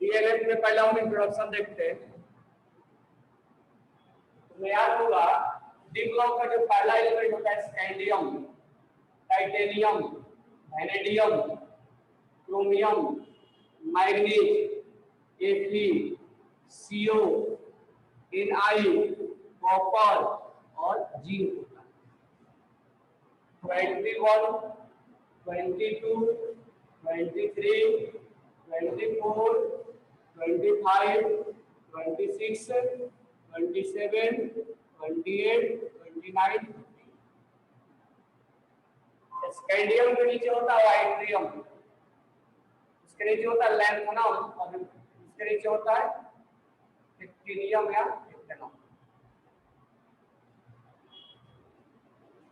DNF में पहला हम इंट्रोडक्शन देखते हैं। तो याद होगा डी ब्लॉक का जो पहला एलिमेंट होता है scandium, titanium, vanadium, chromium, manganese, Fe, CO, Ni, copper और जिंक होता है। 21, 22, 23, 24, 25, 26, 27, 28, 29। स्कैंडियम के नीचे होता है वाइट्रियम, उसके नीचे होता है लैंथनम और उसके नीचे होता है एक्टिनियम या एक्टिनम।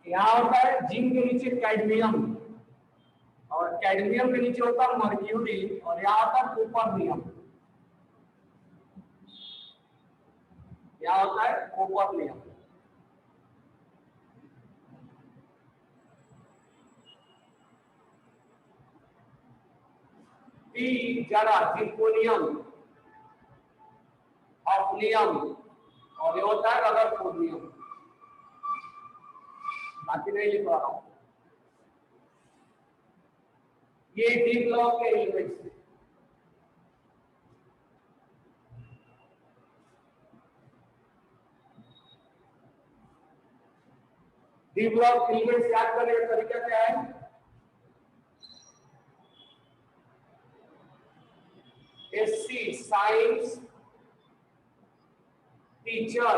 यहाँ होता है जिंक के नीचे कैडमियम और कैडमियम के नीचे होता है मर्क्यूरी और यहाँ होता है कोपर्नियम। यहाँ होता है कोपर्नियम। पी जरा जिंकोनियम, ऑफ्नियम और ये होता है रदरफोर्डियम। बाकी नहीं लिख रहा हूं। ये डी ब्लॉक के एलिमेंट्स हैं। डी ब्लॉक एलिमेंट्स याद करने का तरीका क्या है? SC science teacher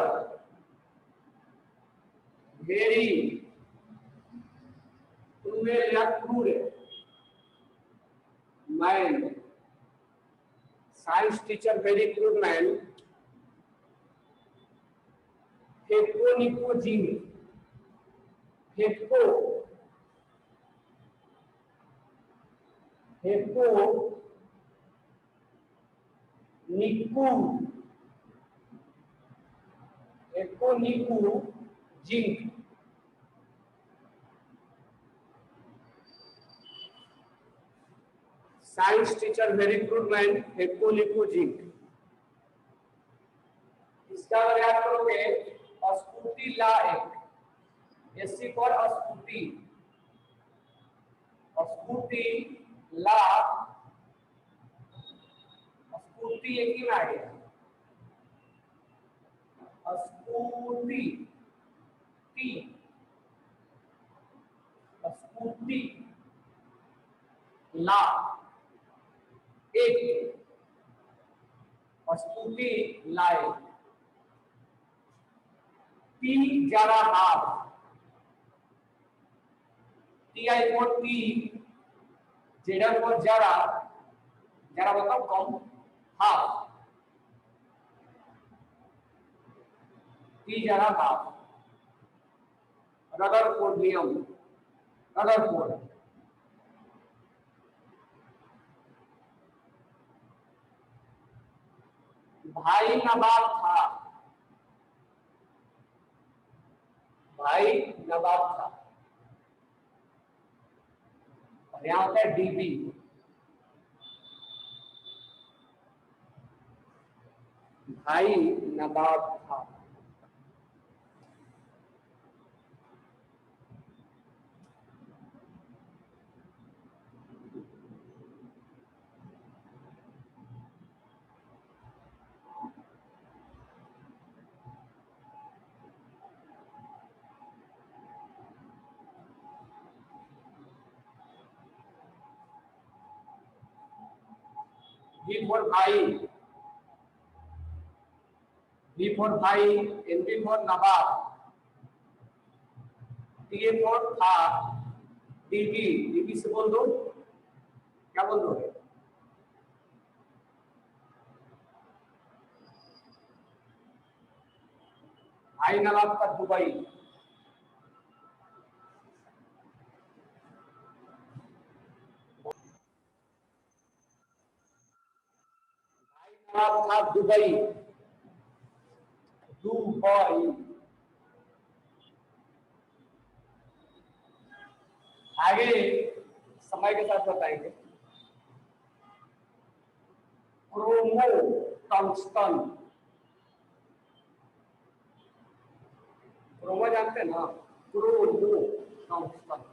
very cruel या क्रूर मैन, साइंस टीचर वेरी क्रूर मैन, हेप्कोनिकोजिन, हेप्को हेप्को निकू हेप्कोनिको zinc, science teacher very crude man, हेप्कोनिको जिंक। इसका अगर याद करोगे अस्फूर्ति ला एक, एससी फॉर अस्फूर्ति, अस्फूर्ति ला, अस्फूर्ति एक ही में आ गया, अस्फूर्ति टी, अस्फूर्ति ला एक, अस्फूर्ति लाए, पी जरा half, T I for T, जेडर फॉर जरा, जरा मतलब कम, हाफ, टी जरा हाफ, रदरफोर्डियम, रदरफोर्ड, भाई नवाब था, भाई नवाब था और यहां होता है डीबी, भाई नवाब था। V for भाई, V for भाई, NP for Nawab, TA for था, DB, DB से बोल दो, क्या बोल दोगे? भाई नवाब का दुबई, भाई नवाब था दुबई, दुबई। आगे समय के साथ बताएंगे। क्रो क्रोमो टंगस्टन, क्रोमो जानते हैं ना, क्रोमो टंगस्टन।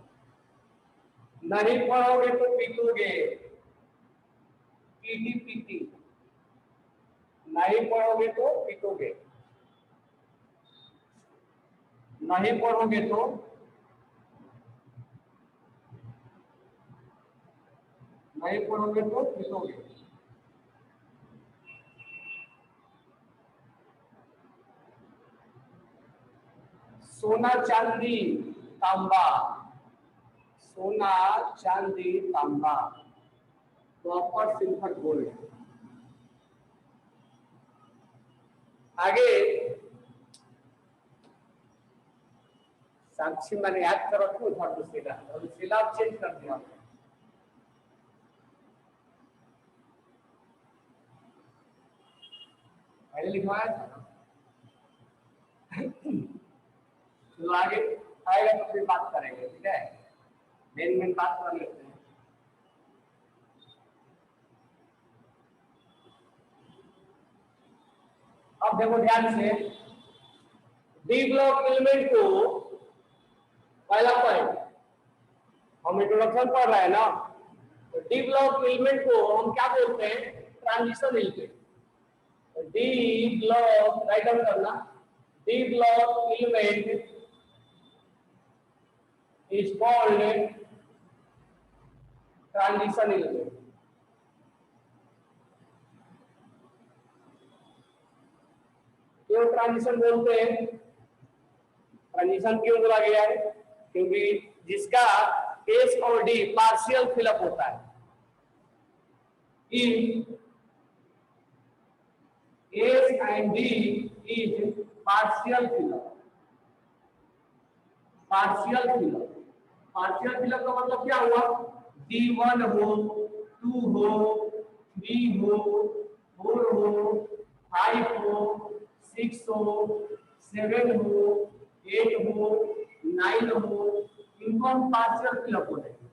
नहीं पढ़ोगे तो पीटोगे, पीटी पीटी, नहीं पढ़ोगे तो पीटोगे, नहीं पढ़ोगे तो पीटोगे। सोना चांदी तांबा, सोना चांदी तांबा, कॉपर सिल्वर गोल्ड। आगे साक्षी मैंने याद कर रखू था तो सिलाब चेंज कर दिया, पहले लिखवाया था ना। तो आगे आएगा तो फिर बात करेंगे, ठीक है, मेन बात कर लेते हैं। अब देखो ध्यान से, डी ब्लॉक एलिमेंट को, पहला पॉइंट हम इंट्रोडक्शन पढ़ रहे हैं ना, तो डी ब्लॉक एलिमेंट को हम क्या बोलते हैं, transition element. D block write down करना, D block element is called transition element। क्यों ट्रांजिशन बोलते हैं, ट्रांजिशन क्यों बोला गया है, क्योंकि जिसका एस और डी पार्शियल फिलअप होता है, if S and D is partial fill up, partial fill up, partial fill up का मतलब क्या हुआ, D1 हो, 2 हो, 3 हो, 4 हो, 5 हो, 6 हो, 7 हो, 8 हो, 9 हो, इनको हम पार्शियल फिलअप बोलेंगे।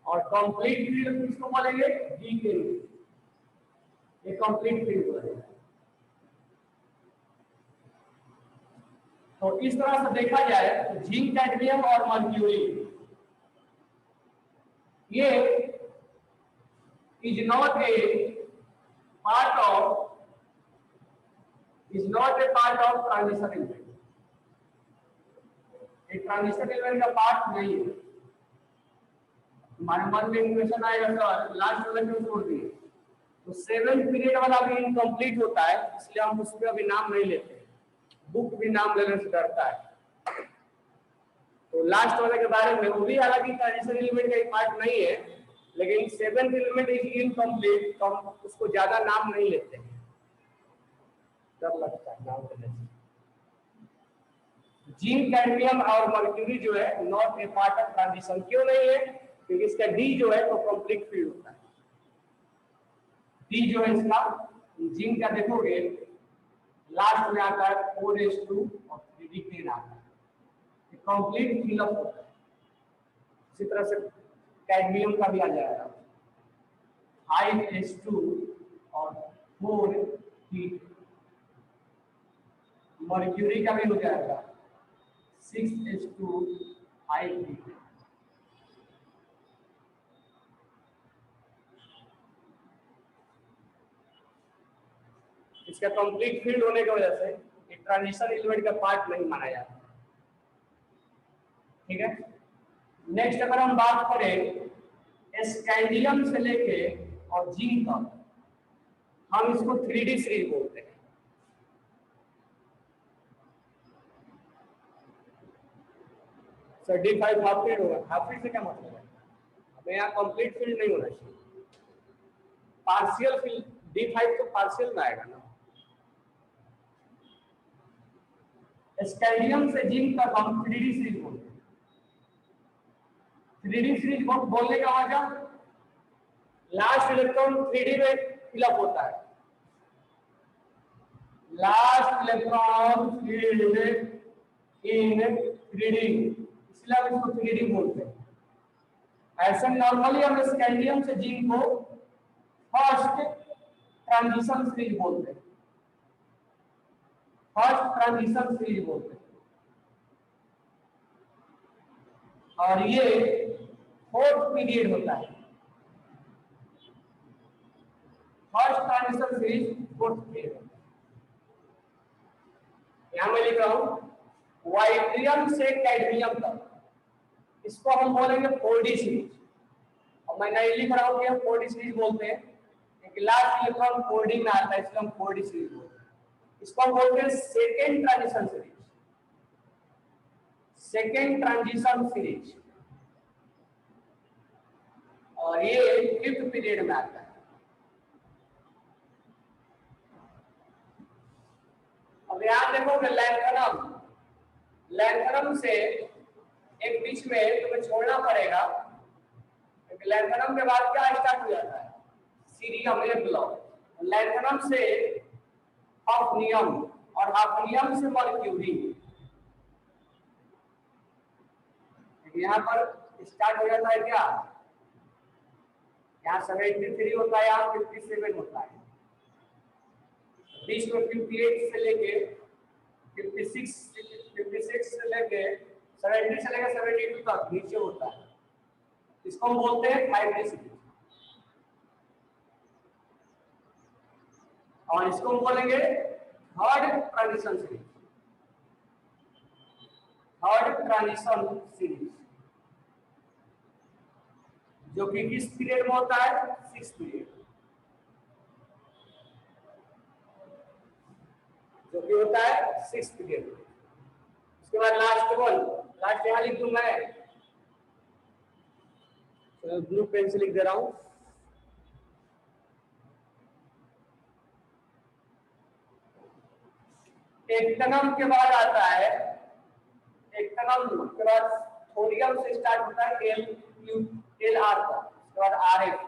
और कंप्लीट फिलअप किसको बोलेंगे, डी के लिए, ये कंप्लीट फिलअप बोलेंगे। तो इस तरह से देखा जाए तो जिंक, कैडमियम और मर्क्यूरी ये is not a part of transition element, एक ट्रांजिशन एलिमेंट का पार्ट नहीं है। हमारे मन में क्वेश्चन आएगा सर लास्ट वाला क्यों छोड़ दिए, तो 7th पीरियड वाला भी इनकम्प्लीट होता है, इसलिए हम उस पर अभी नाम नहीं लेते, बुक भी नाम लेने से डरता है। तो लास्ट वाले के बारे में, वो भी हालांकि ट्रांजिशन एलिमेंट का एक पार्ट नहीं है, लेकिन 7th एलिमेंट इज इनकम्प्लीट, तो हम उसको ज्यादा नाम नहीं लेते हैं, डर लगता है नाम लेने से। जिंक, कैडमियम और मर्क्यूरी जो है not a part of transition, क्यों नहीं है, क्योंकि इसका डी जो है तो कंप्लीट फील्ड होता है। डी जो है इसका, जिंक का देखोगे लास्ट में आता है 4s2 और 3d प्लेन आता है, कंप्लीट फिलअप होता है। इसी तरह से कैडमियम का भी आ जाएगा 5s2 और 4d, मर्क्यूरी का भी हो जाएगा 6s2 5d। इसका कंप्लीट फील्ड होने की वजह से एक ट्रांजिशन एलिमेंट का पार्ट नहीं माना जाता, ठीक है। नेक्स्ट अगर हम बात करें स्कैंडियम से लेके और जिंक का, हम इसको 3D सीरीज बोलते हैं। सर D5 हाफ फील्ड होगा, हाफ फील्ड से क्या मतलब है, हमें यहाँ कंप्लीट फील्ड नहीं होना चाहिए, पार्शियल फील्ड, D5 तो पार्शियल में आएगा ना। स्कैंडियम से जिंक तक हम 3D सीरीज बोलते हैं। 3D सीरीज बोलने का वजह, लास्ट इलेक्ट्रॉन 3D में फिलअप होता है, लास्ट इलेक्ट्रॉन फील्ड इन 3D, इसलिए हम इसको 3D बोलते हैं। ऐसे नॉर्मली हम स्कैंडियम से जिंक को फर्स्ट ट्रांजिशन सीरीज बोलते हैं, फर्स्ट ट्रांजिशन सीरीज बोलते हैं। और ये फोर्थ पीरियड होता है, first transition series fourth period. यहां मैं लिख रहा हूं वाइट्रियम से कैडमियम तक, इसको हम बोलेंगे 4D सीरीज। और मैं नहीं लिख रहा हूं कि हम 4D सीरीज बोलते हैं, क्योंकि लास्ट इलेक्ट्रॉन 4D में आता है, इसलिए हम 4D सीरीज बोलते हैं। इसको हम बोलते हैं second transition series, second transition series. और ये फिफ्थ पीरियड में आता है। अब यहां देखोगे लैंथनम, लैंथनम से एक बीच में तुम्हें छोड़ना पड़ेगा, क्योंकि लैंथनम के बाद क्या स्टार्ट हो जाता है, सीरियम एक ब्लॉक। लैंथनम से हाफनियम और हाफनियम से मर्क्यूरी, यहाँ पर स्टार्ट हो जाता है क्या, यहाँ 73 होता है, यहाँ 57 होता है, बीच में 58 से लेके 56 से लेके 70 से लेके 72 तक नीचे होता है। इसको हम बोलते हैं 5D सीरीज। और इसको हम बोलेंगे third transition series, third transition series, जो कि किस पीरियड में होता है, 6th पीरियड, जो कि होता है 6th पीरियड। उसके बाद लास्ट वन, लास्ट यहां लिख दूं मैं, तो ब्लू पेन से लिख दे रहा हूं। एक्टनम के बाद आता है, एक्टनम के बाद थोरियम से स्टार्ट होता है एल आर पर, उसके बाद आरएफ,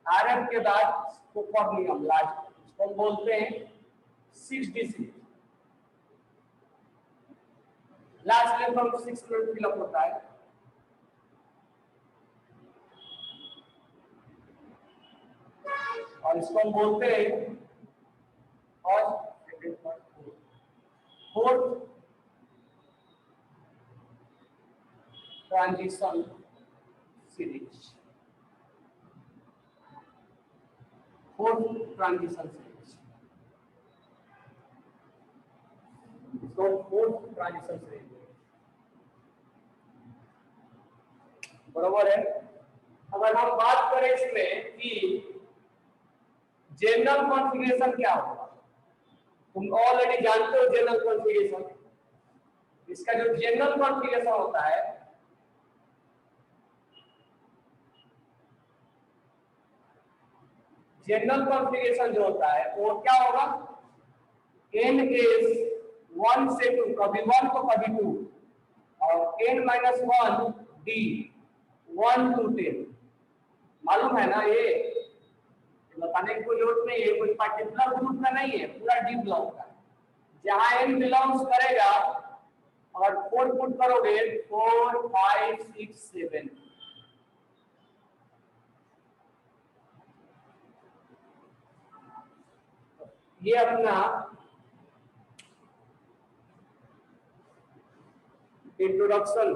आरएफ के बाद स्कोपर्नियम लास्ट, इसको हम बोलते हैं 6D सीरीज। लास्ट इलेक्ट्रॉन 6 में फिलअप होता है। और इसको हम बोलते हैं और fourth transition series, fourth transition series, इसको फोर्थ ट्रांजिशन सीरीज बराबर है। अगर हम बात करें इसमें कि जनरल कॉन्फ़िगरेशन क्या होगा, तुम ऑलरेडी जानते हो जनरल कॉन्फ़िगरेशन। इसका जो जनरल कॉन्फ़िगरेशन होता है, जनरल कॉन्फ़िगरेशन जो होता है वो क्या होगा, n is 1 से 2, कभी 1 तो कभी 2, और n-1 d 1 to 10। मालूम है ना, ये बताने की कोई जरूरत नहीं है, कोई पर्टिकुलर ग्रुप का नहीं है, पूरा डी ब्लॉक का। जहां n बिलोंग्स करेगा, अगर 4 पुट करोगे 4 5 6 7, ये अपना इंट्रोडक्शन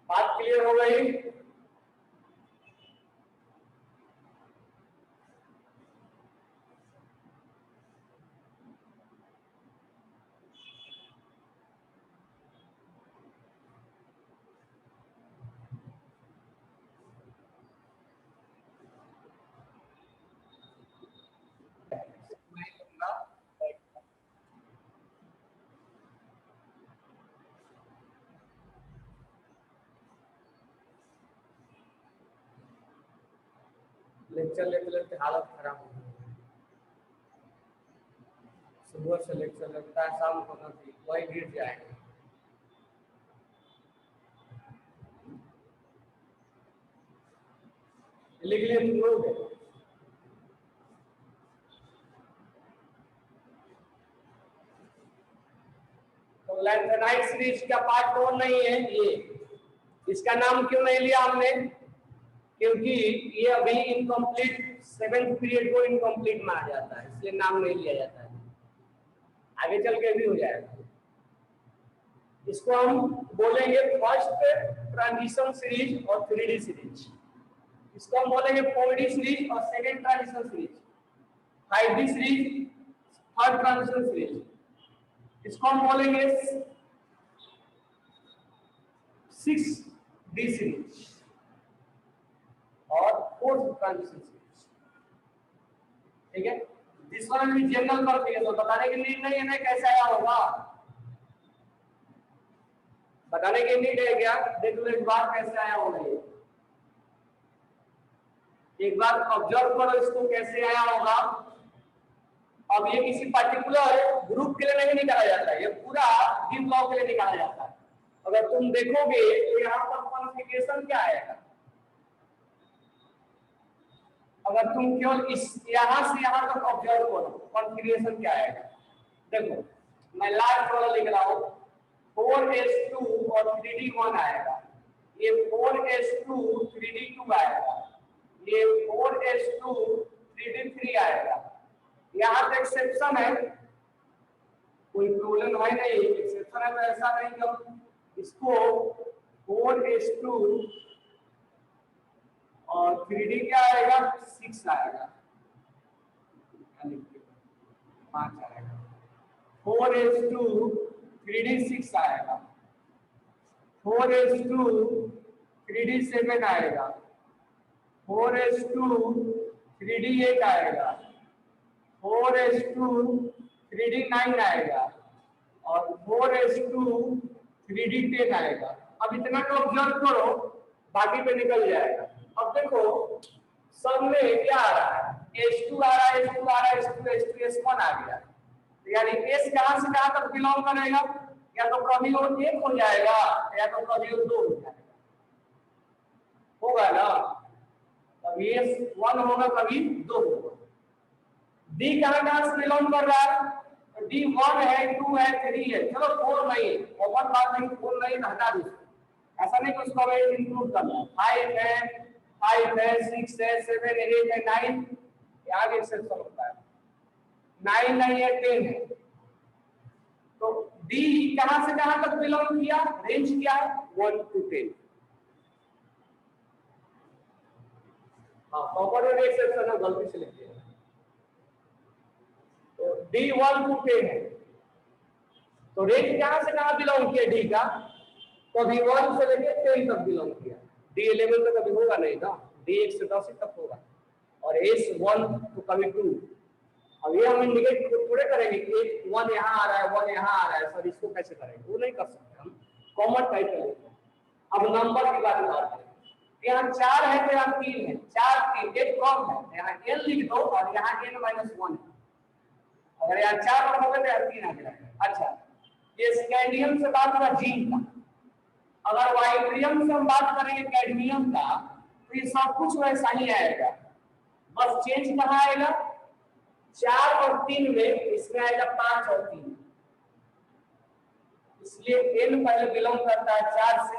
बात क्लियर हो गई। लेक्चर लेते लेते हालत खराब हो गई, सुबह से लेक्चर लगता है, शाम को नहीं, वही गिर जाएगा। लिख लिए तुम लोग, तो लैंथेनाइड सीरीज का पार्ट 4 नहीं है ये। इसका नाम क्यों नहीं लिया हमने? क्योंकि ये अभी इनकम्प्लीट, 7th पीरियड को इनकम्प्लीट माना जाता है, इसलिए नाम नहीं लिया जाता है। आगे चल के भी हो जाएगा। इसको हम बोलेंगे फर्स्ट ट्रांजिशन सीरीज और 3D सीरीज। इसको हम बोलेंगे 4D सीरीज और second transition series, 5D series, third transition series. इसको हम बोलेंगे 6D सीरीज और 4th ट्रांजिशन सीरीज। ठीक है, जिस वन भी जनरल कर दिया तो बताने की नीड नहीं है ना कैसे आया होगा, बताने की नीड है क्या? देख लो एक बार कैसे आया होगा ये, एक बार ऑब्जर्व करो इसको कैसे आया होगा। अब ये किसी पर्टिकुलर ग्रुप के लिए नहीं निकाला जाता है, ये पूरा डी ब्लॉक के लिए निकाला जाता है। अगर तुम देखोगे तो यहाँ पर कॉन्फ़िगरेशन क्या आएगा, अगर तुम केवल इस यहाँ से यहाँ तक ऑब्जर्व करो कॉन्फ़िगरेशन क्या आएगा। देखो मैं लास्ट वाला लिख रहा हूँ, 4s2 और 3d1 आएगा, ये 4s2 3d2 आएगा, ये 4s2 3d3 आएगा। यहाँ पे एक्सेप्शन है, कोई प्रॉब्लम है नहीं, एक्सेप्शन है तो ऐसा नहीं कि हम इसको 4s2 और 3d क्या आएगा 6 आएगा, 5 आएगा, 4s2 3d 6 आएगा, 4s2 3d 7 आएगा, 4s2 3d 8 आएगा, 4s2 3d 9 आएगा और 4s2 3d 10 आएगा। अब इतना को ऑब्जर्व करो, बाकी पे निकल जाएगा। अब देखो सब में क्या आ रहा है, H2 आ रहा है, H2 आ रहा है, H2 H2 H1 आ गया, यानी S कहां से कहां तक बिलोंग करेगा, या तो कभी वो 1 हो जाएगा या तो कभी वो 2 हो जाएगा, होगा ना, कभी S1 होगा कभी 2 होगा। D कहां से बिलोंग कर रहा है, तो D 1 है, 2 है, 3 है, चलो 4 नहीं, ओपन बात नहीं, 4 नहीं हटा दो, ऐसा नहीं कि उसको इंक्लूड करना, 5 है, 6 है, 7 है, 8 है, 9 यहाँ भी एक्सेप्शन होता है, 9 नहीं है, 10 है। तो डी कहां से कहां तक बिलोंग किया, रेंज क्या है 1 to 10। हाँ कॉपर में एक्सेप्शन है, गलती से लिख दिया, तो डी 1 to 10 है। तो रेंज कहां से कहां बिलोंग किया डी का, कभी 1 से लेकर 10 तक बिलोंग किया, डी 11 तो कभी होगा नहीं ना, डी 1 से 10 तक होगा, और एस 1 तो कभी 2। अब ये हम इंडिकेट थोड़े करेंगे कि 1 यहाँ आ रहा है 1 यहाँ आ रहा है, सर इसको कैसे करेंगे, वो नहीं कर सकते, हम कॉमन टाइप करेंगे। अब नंबर की बात करते हैं, यहाँ 4 है तो यहाँ 3 है, 4 3 एक कम है, यहाँ n लिख दो और यहाँ n-1 है, अगर यहाँ 4 रखोगे तो यहाँ 3 आ जाएगा। अच्छा ये स्कैंडियम से बात हुआ जिंक का, अगर वाइब्रियम से हम बात करेंगे कैडमियम का, तो ये सब कुछ वैसा ही आएगा, बस चेंज कहाँ आएगा 4 और 3 में, इसमें आएगा 5 और 3, इसलिए n पहले बिलोंग करता है 4 से,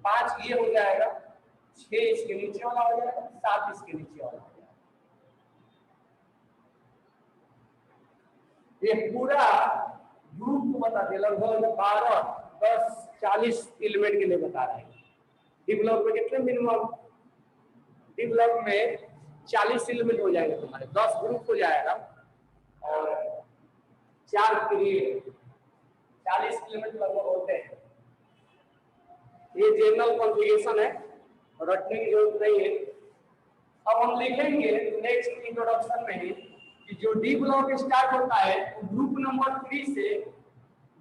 5 ये हो जाएगा, 6 इसके नीचे वाला हो जाएगा, 7 इसके नीचे वाला हो जाएगा। ये पूरा ग्रुप को बता दिया, लगभग 12 10 40 एलिमेंट के लिए बता रहे हैं। डी ब्लॉक में कितने मिनिमम, डी ब्लॉक में 40 एलिमेंट हो जाएंगे तुम्हारे, 10 ग्रुप हो जाएगा और 4 पीरियड, 40 एलिमेंट लगभग होते हैं। ये जनरल कॉन्फ़िगरेशन है, रटने की जरूरत नहीं है। अब हम लिखेंगे नेक्स्ट इंट्रोडक्शन में ही कि जो डी ब्लॉक स्टार्ट होता है तो ग्रुप नंबर 3 से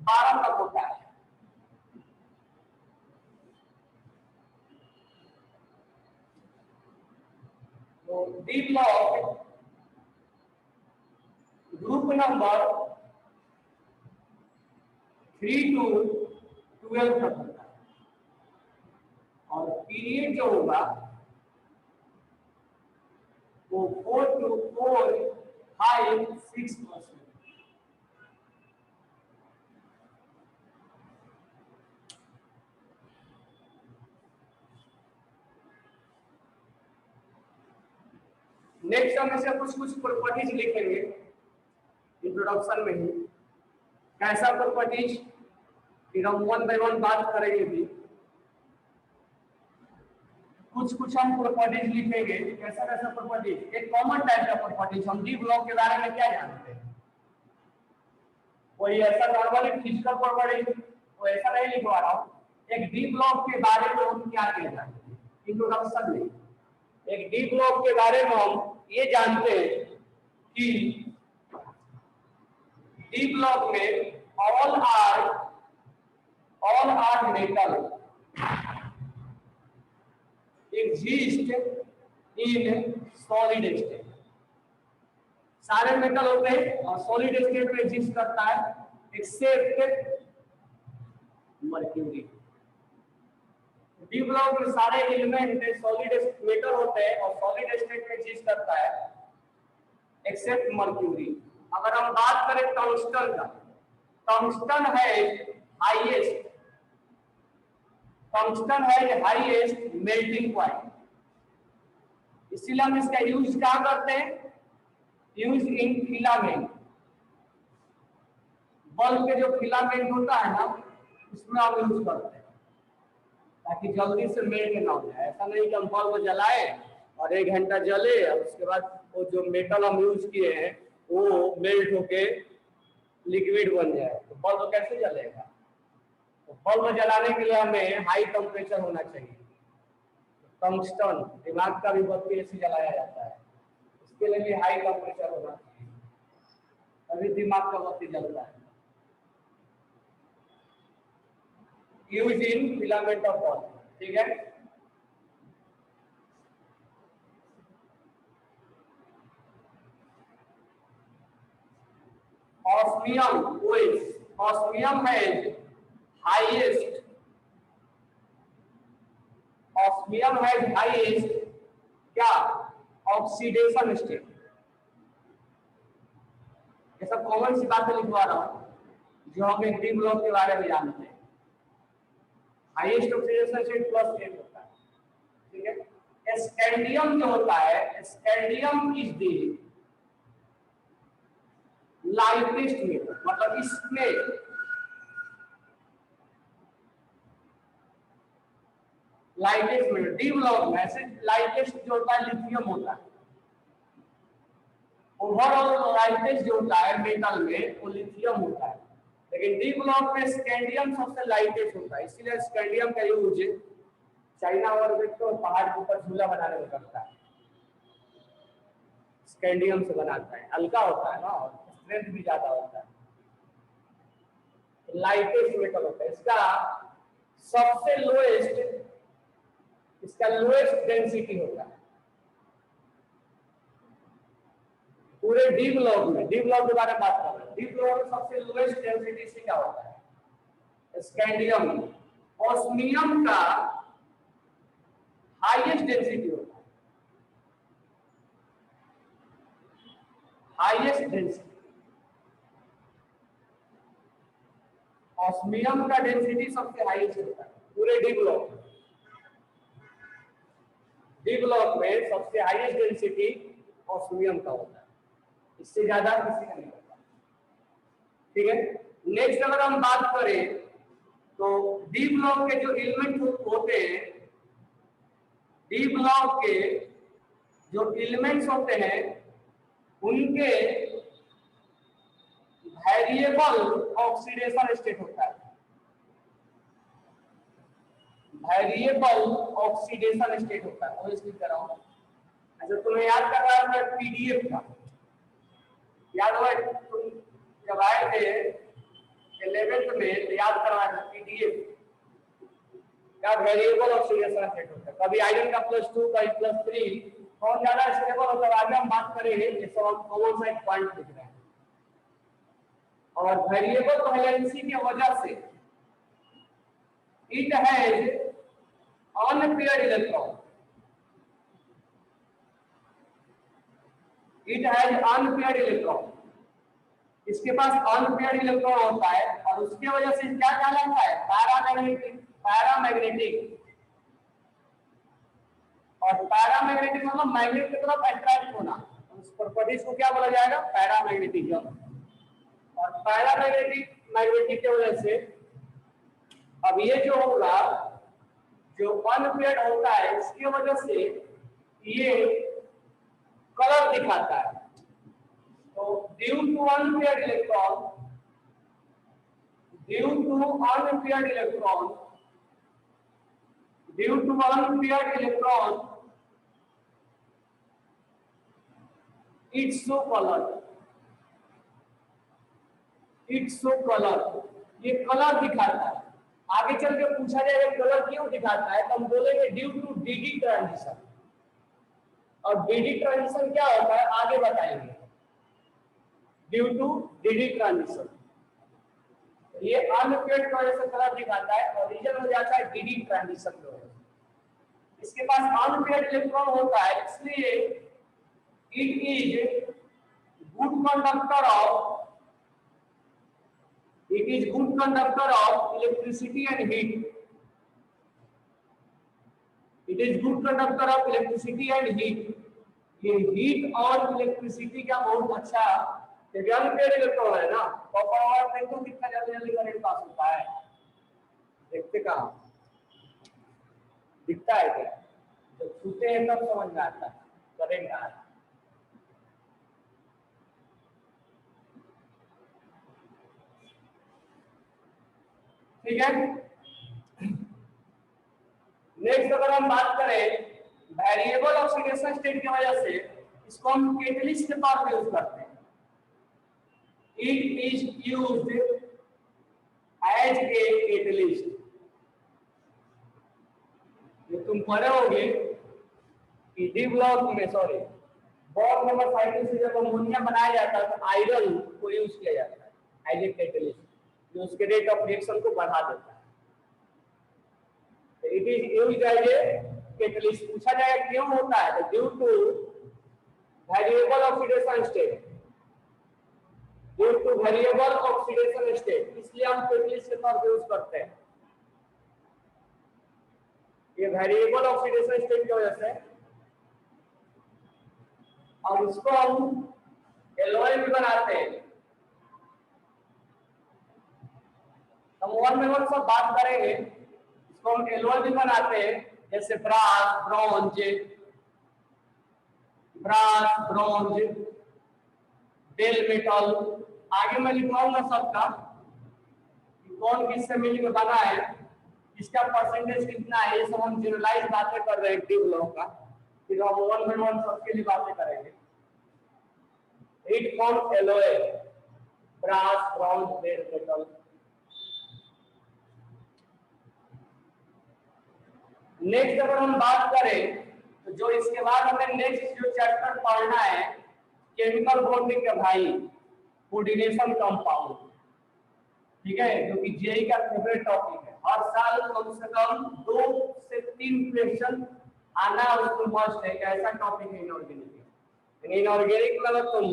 12 तक होता है। तो D block group number 3 to 12 तक होता है, और पीरियड जो होगा वो 4 to 4 5 6%। नेक्स्ट हम इसे कुछ कुछ प्रॉपर्टीज लिखेंगे इंट्रोडक्शन में ही। कैसा प्रॉपर्टीज, फिर हम वन बाय वन बात करेंगे भी। कुछ कुछ हम प्रॉपर्टीज लिखेंगे। कैसा कैसा प्रॉपर्टीज, एक कॉमन टाइप का प्रॉपर्टीज। हम डी ब्लॉक के बारे में क्या जानते हैं, कोई ऐसा नॉर्मली फिजिकल प्रॉपर्टीज वो ऐसा नहीं लिखवा रहा हूँ। एक डी ब्लॉक के बारे में हम क्या क्या जानते हैं इंट्रोडक्शन में। एक डी ब्लॉक के बारे में हम ये जानते हैं कि डी ब्लॉक में all are metal exist in solid state. सारे मेटल होते हैं और सॉलिड स्टेट में एग्जिस्ट करता है एक्सेप्ट मर्क्यूरी। डी ब्लॉक में सारे एलिमेंट सॉलिड मेटल होते हैं और सॉलिड स्टेट में एग्जिस्ट करता है एक्सेप्ट मर्क्यूरी। अगर हम बात करें टंगस्टन का, टंगस्टन है हाईएस्ट मेल्टिंग पॉइंट, इसीलिए हम इसका यूज क्या करते हैं, यूज इन फिलामेंट। बल्ब के जो फिलामेंट होता है ना उसमें हम यूज करते हैं ताकि जल्दी से मेल्ट ना हो जाए। ऐसा नहीं कि हम बल्ब जलाए और 1 घंटा जले और उसके बाद वो जो मेटल हम यूज किए हैं वो मेल्ट होके लिक्विड बन जाए, तो बल्ब कैसे जलेगा। तो बल्ब जलाने के लिए हमें हाई टेम्परेचर होना चाहिए। टंगस्टन, दिमाग का भी बत्ती ऐसे जलाया जाता है, इसके लिए भी हाई टेम्परेचर होना चाहिए, तभी दिमाग का बत्ती जलता है। Use in filament of bulb, ठीक है। ऑस्मियम ओएस, ऑस्मियम है हाईएस्ट, ऑस्मियम है हाईएस्ट क्या ऑक्सीडेशन स्टेट। ये सब कॉमन सी बातें लिखवा रहा हूं जो हम एक डी ब्लॉक के बारे में जानते हैं। हाईएस्ट ऑक्सीडेशन स्टेट +8 होता है, ठीक है। स्कैंडियम जो होता है, scandium is the lightest metal, मतलब इसमें लाइटेस्ट मेटल डी ब्लॉक में ऐसे लाइटेस्ट जो होता है लिथियम होता है। ओवरऑल लाइटेस्ट जो होता है मेटल में वो लिथियम होता है, लेकिन डी ब्लॉक में स्कैंडियम सबसे लाइटेस्ट होता है, इसीलिए स्कैंडियम का यूज चाइना और तो पहाड़ के ऊपर झूला बनाने में करता है। स्कैंडियम से बनाता है, हल्का होता है ना और स्ट्रेंथ भी ज्यादा होता है, लाइटेस्ट मेटल होता है। इसका सबसे लोएस्ट, इसका लोएस्ट डेंसिटी होता है पूरे डी ब्लॉक में। डी ब्लॉक के बारे में बात कर रहे हैं, डी ब्लॉक में सबसे लोएस्ट डेंसिटी से क्या होता है स्कैंडियम। ऑस्मियम का हाईएस्ट डेंसिटी होता है, हाईएस्ट डेंसिटी। ऑस्मियम का डेंसिटी सबसे हाईएस्ट होता है पूरे डी ब्लॉक में। डी ब्लॉक में सबसे हाईएस्ट डेंसिटी ऑस्मियम का होता है, इससे ज्यादा किसी का नहीं होता, ठीक है। नेक्स्ट अगर हम बात करें तो डी ब्लॉक के जो एलिमेंट होते हैं, डी ब्लॉक के जो एलिमेंट्स होते हैं उनके वेरिएबल ऑक्सीडेशन स्टेट होता है, वेरिएबल ऑक्सीडेशन स्टेट होता है। वो इसलिए कर रहा हूं, अच्छा तुम्हें याद कर रहा है पीडीएफ का, याद हुआ तुम जब आए थे 11th में तो याद करवाया था पीडीएफ का वेरिएबल ऑक्सीडेशन स्टेट होता है। कभी आयरन का +2 का +3 कौन ज्यादा स्टेबल होता है, आगे हम बात करेंगे। ये सब हम कॉमन सा एक पॉइंट लिख रहे हैं। और वेरिएबल वैलेंसी की वजह से it has unpaired electron, it has unpaired electron, इसके पास अनपेयर्ड इलेक्ट्रॉन होता है और उसके वजह से क्या कहलाता है पैरामैग्नेटिक, पैरामैग्नेटिक और पैरामैग्नेटिक मतलब मैग्नेट की तरफ अट्रैक्ट होना, उस प्रॉपर्टीज को क्या बोला जाएगा, पैरामैग्नेटिज्म। और पैरामैग्नेटिक मैग्नेटिक की वजह से अब ये जो होगा, जो अनपेयर्ड होता है, इसकी वजह से ये कलर दिखाता है। तो due to unpaired electron, due to unpaired electron, due to unpaired electron it's show colour, it's show colour, ये कलर दिखाता है। आगे चल के पूछा जाएगा कलर क्यों दिखाता है, तो हम बोलेंगे ड्यू टू डीडी ट्रांजिशन। और डीडी ट्रांजिशन क्या होता है आगे बताएंगे, ड्यू टू डीडी ट्रांजिशन। ये अनपेयर्ड की वजह से कलर दिखाता है और रीजन हो जाता है डीडी ट्रांजिशन की वजह से। इसके पास अनपेयर्ड इलेक्ट्रॉन होता है, इसलिए it is good conductor of, it is good conductor of electricity and heat, it is good conductor of electricity and heat। ये हीट और इलेक्ट्रिसिटी का बहुत अच्छा अनपेयर्ड इलेक्ट्रॉन है ना, कॉपर और देखो कितना जल्दी जल्दी करंट पास होता है, देखते कहाँ दिखता है क्या, जब छूते हैं तब समझ में आता है करंट आ रहा है। ठीक है, नेक्स्ट अगर हम बात करें वेरिएबल ऑक्सीडेशन स्टेट की वजह से, इसको हम कैटलिस्ट के तौर पे यूज करते हैं। It is used as a catalyst. ये तुम पढ़े होगे कि डी ब्लॉक में, सॉरी, बॉन्ड नंबर साइकिल से जब अमोनिया बनाया जाता है तो आयरन को यूज किया जाता है एज ए कैटलिस्ट, जो उसके रेट ऑफ रिएक्शन को बढ़ा देता है। It is used as a catalyst. पूछा जाएगा क्यों होता है, तो due to variable oxidation state, due to variable oxidation state, इसलिए हम कैटलिस्ट के तौर पे यूज करते हैं। ये वेरिएबल ऑक्सीडेशन स्टेट की वजह से, और इसको हम एलॉय भी बनाते हैं। हम वन में वन सब बात करेंगे। इसको हम एलॉय भी बनाते हैं, जैसे brass, bronze, brass, bronze, bell metal. आगे मैं लिखवाऊंगा सबका कौन किससे मिलकर बना है, इसका परसेंटेज कितना है, ये सब हम जनरलाइज बातें कर रहे हैं डी ब्लॉक का, फिर हम वन बाय वन सबके लिए बातें करेंगे। It form alloy, brass, bronze, bell metal. Next अगर हम बात करें तो जो इसके बाद हमें नेक्स्ट जो चैप्टर पढ़ना है केमिकल बॉन्डिंग का भाई, कोऑर्डिनेशन कंपाउंड। ठीक है, जो कि जेई का फेवरेट टॉपिक है। हर साल कम से कम 2 से 3 क्वेश्चन आना उसको मस्ट है। ऐसा टॉपिक है इनऑर्गेनिक। इनऑर्गेनिक में अगर तुम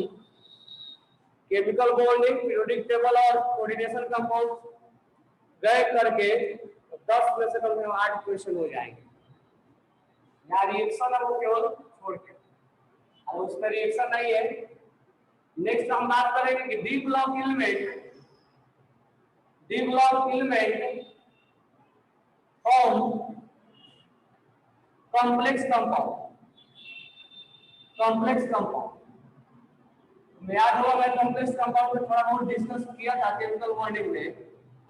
केमिकल बॉन्डिंग, पीरियोडिक टेबल और कोऑर्डिनेशन कंपाउंड गए करके 10 में से कम 8 क्वेश्चन हो जाएंगे। यहाँ रिएक्शन है वो केवल छोड़ के, और उसका रिएक्शन नहीं है। नेक्स्ट हम बात करेंगे कि D block element, D block element form complex compound, complex compound. याद होगा मैं कॉम्प्लेक्स कंपाउंड में थोड़ा बहुत डिस्कस किया था केमिकल बॉन्डिंग में,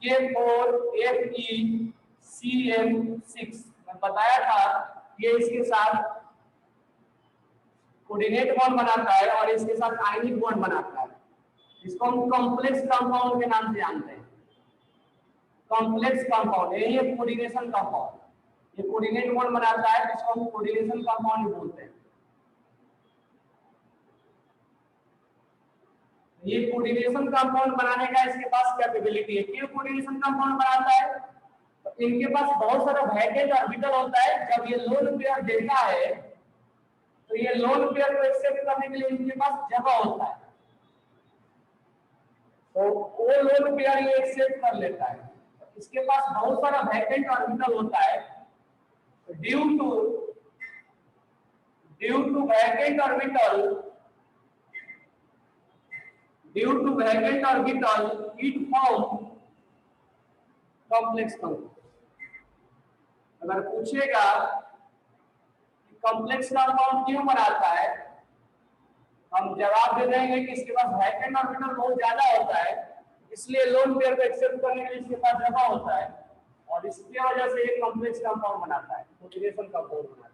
K4FeCN6 मैं बताया था ये इसके साथ कोऑर्डिनेट बॉन्ड बनाता है और इसके साथ आयनिक बॉन्ड बनाता है। इसको हम कॉम्प्लेक्स कंपाउंड के नाम से जानते हैं। कॉम्प्लेक्स कंपाउंड यही है कोऑर्डिनेशन कंपाउंड, ये कोऑर्डिनेट बॉन्ड बनाता है, इसको हम कोऑर्डिनेशन कंपाउंड बोलते हैं। ये कोऑर्डिनेशन कंपाउंड बनाने का इसके पास कैपेबिलिटी है। क्यों कोऑर्डिनेशन कंपाउंड बनाता है, तो इनके पास बहुत सारा वैकेंट ऑर्बिटल होता है। जब ये लोन पेयर देता है तो ये लोन पेयर को एक्सेप्ट करने के लिए इनके पास जगह होता है, तो वो लोन पेयर ये एक्सेप्ट कर लेता है। इसके पास बहुत सारा वैकेंट ऑर्बिटल होता है। Due to due to vacant orbital it form complex compound. अगर पूछेगा कॉम्प्लेक्स कंपाउंड क्यों बनाता है, हम जवाब दे देंगे कि इसके पास वैकेंट ऑर्बिटल बहुत ज्यादा होता है, इसलिए लोन पेयर को एक्सेप्ट करने के लिए इसके पास जगह होता है और इसकी वजह से ये कॉम्प्लेक्स कंपाउंड बनाता है, कॉम्बिनेशन कंपाउंड बनाता है।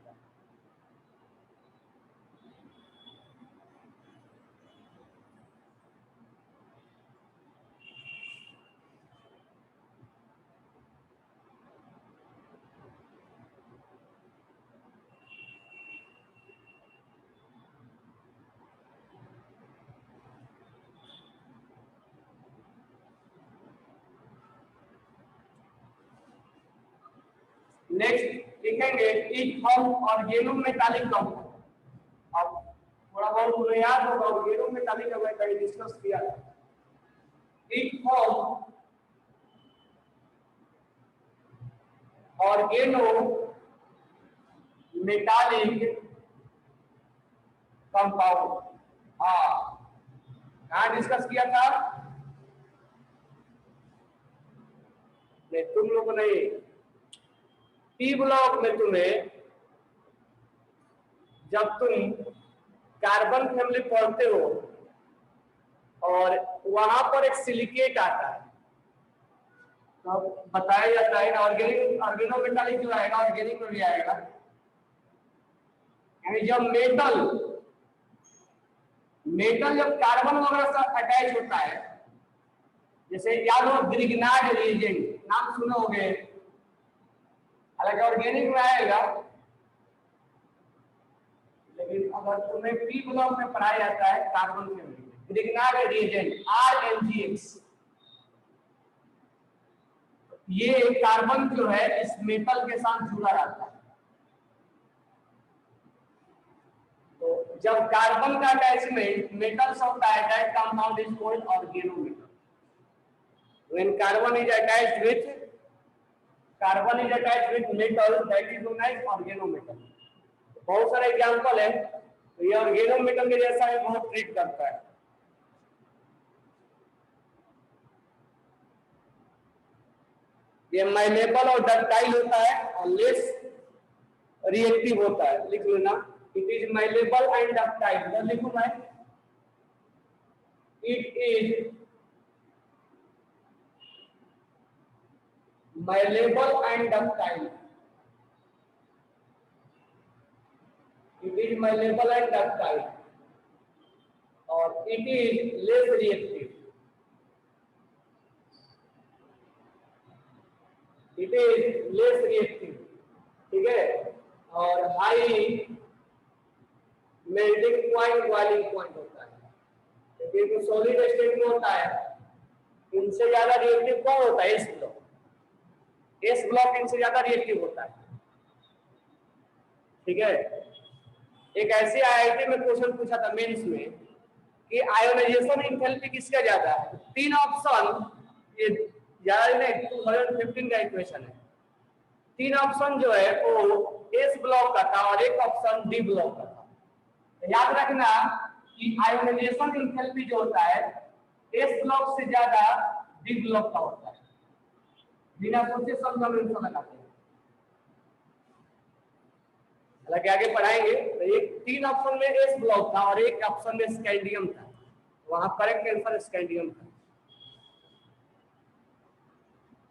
नेक्स्ट लिखेंगे इट फॉर्म ऑर्गेनोमेटालिक कंपाउंड। अब थोड़ा बहुत तुम्हें याद होगा ऑर्गेनोमेटालिक हमने कहीं डिस्कस किया था। It form organometallic compound. हाँ, कहाँ डिस्कस किया था? नहीं, तुम लोग नहीं, पी ब्लॉक में तुम्हें जब तुम कार्बन फैमिली पढ़ते हो और वहां पर एक सिलिकेट आता है तो बताया जाता है ना, ऑर्गेनोमेटालिक जो आएगा ऑर्गेनिक में भी आएगा, यानी जब मेटल जब कार्बन वगैरह से अटैच होता है, जैसे याद हो ग्रिग्नार्ड रिएजेंट नाम सुने होंगे, हालांकि ऑर्गेनिक में आएगा, लेकिन अगर तुम्हें पी ब्लॉक में पढ़ाया जाता है carbon family, Grignard reagent RNGX, ये कार्बन जो है इस मेटल के साथ जुड़ा रहता है। तो जब कार्बन का अटैचमेंट मेटल से होता है, that compound is called organometal. When carbon is attached with metal, that is known as organometal। बहुत सारे एग्जांपल है, तो ये ऑर्गेनोमेटल के जैसा है, बहुत ट्रीट करता है। ये माइलेबल और डक्टाइल होता है और लेस रिएक्टिव होता है, लिख लेना, इट इज माइलेबल एंड डक्टाइल। लिखू मैं, it is malleable and ductile, it is malleable and ductile और it is less reactive, ठीक है, और high melting point boiling point होता है, क्योंकि सॉलिड स्टेट में होता है, इनसे ज्यादा रिएक्टिव कौन होता है? एस ब्लॉक इनसे ज्यादा रिएक्टिव होता है, ठीक है। एक ऐसे आईआईटी में क्वेश्चन पूछा था मेंस में कि आयोनाइजेशन एंथैल्पी किसका ज्यादा है? तीन ऑप्शन, ये ज्यादा नहीं, 2015 का इक्वेशन है। तीन ऑप्शन जो है वो एस ब्लॉक का था और एक ऑप्शन डी ब्लॉक का था। तो याद रखना कि आयोनाइजेशन एंथैल्पी जो होता है एस ब्लॉक से ज्यादा डी ब्लॉक का होता है। बिना सोचे समझ आंसर लगाते हैं, हालांकि आगे पढ़ाएंगे। तो एक तीन ऑप्शन में एस ब्लॉक था और एक ऑप्शन में स्कैंडियम था, वहां करेक्ट आंसर स्कैंडियम था।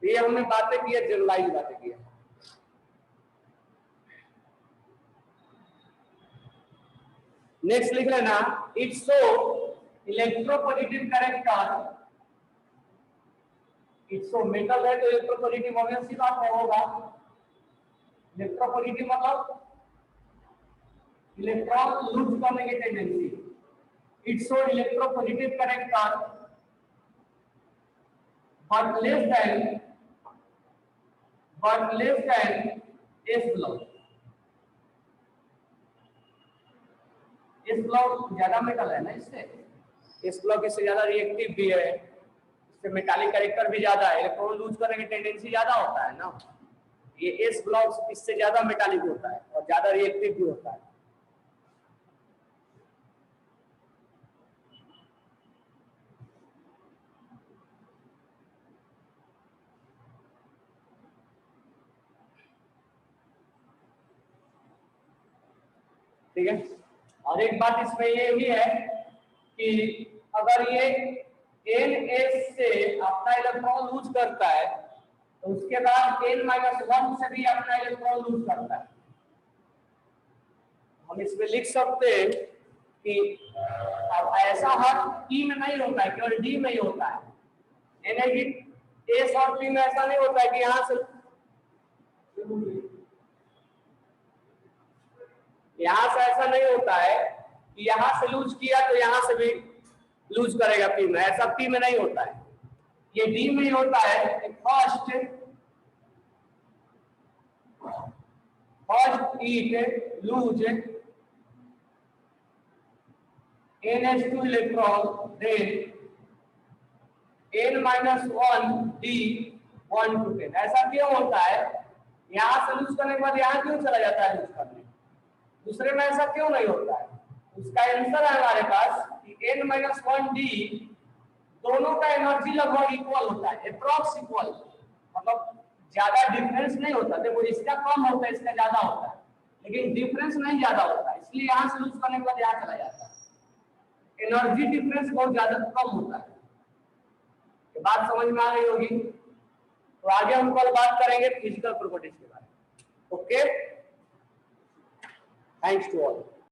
ये हमने बातें की है, जनरलाइज बातें की है। नेक्स्ट लिख लेना, it show electropositive character. It shows metal है तो इलेक्ट्रोपॉजिटिव ऑब्वियसली बात होगा। इलेक्ट्रोपॉजिटिव मतलब इलेक्ट्रॉन लूज करने की tendency. It shows electropositive character but less than S block. S block ज्यादा मेटल है ना, इससे S ब्लॉक इससे ज्यादा रिएक्टिव भी है, इससे मेटालिक कैरेक्टर भी ज्यादा है, इलेक्ट्रॉन लूज करने की टेंडेंसी ज्यादा होता है ना। ये S ब्लॉक इससे ज्यादा मेटालिक होता है और ज्यादा रिएक्टिव भी होता है। ठीक है। और एक बात इसमें ये भी है कि अगर ये NH से अपना इलेक्ट्रॉन लूज करता है तो उसके बाद N-1 से भी अपना इलेक्ट्रॉन लूज करता है। हम इसमें लिख सकते हैं कि अब ऐसा हर P में नहीं होता है, केवल D में ही होता है। S और P में ऐसा नहीं होता है कि यहाँ से ऐसा नहीं होता है कि यहाँ से लूज किया तो यहाँ से भी लूज करेगा P में, ऐसा P में नहीं होता है, ये D में ही होता है। First it lose NH2 electron, then N-1 D 1 to 10। ऐसा क्यों होता है? यहाँ से लूज करने के बाद यहाँ क्यों चला जाता है लूज करने? दूसरे में ऐसा क्यों नहीं होता है? उसका आंसर है हमारे पास कि N-1 D दोनों का एनर्जी लगभग इक्वल होता है, अप्रॉक्स इक्वल, मतलब ज्यादा डिफरेंस नहीं होता। देखो इसका कम होता है, इसका ज्यादा होता है, लेकिन डिफरेंस नहीं ज्यादा होता है, इसलिए यहाँ से लूज करने के बाद यहाँ चला जाता है। एनर्जी डिफरेंस बहुत ज्यादा कम होता है। ये बात समझ में आ रही होगी। तो आगे हम कल बात करेंगे फिजिकल प्रॉपर्टीज के बारे में। Okay, thanks to all.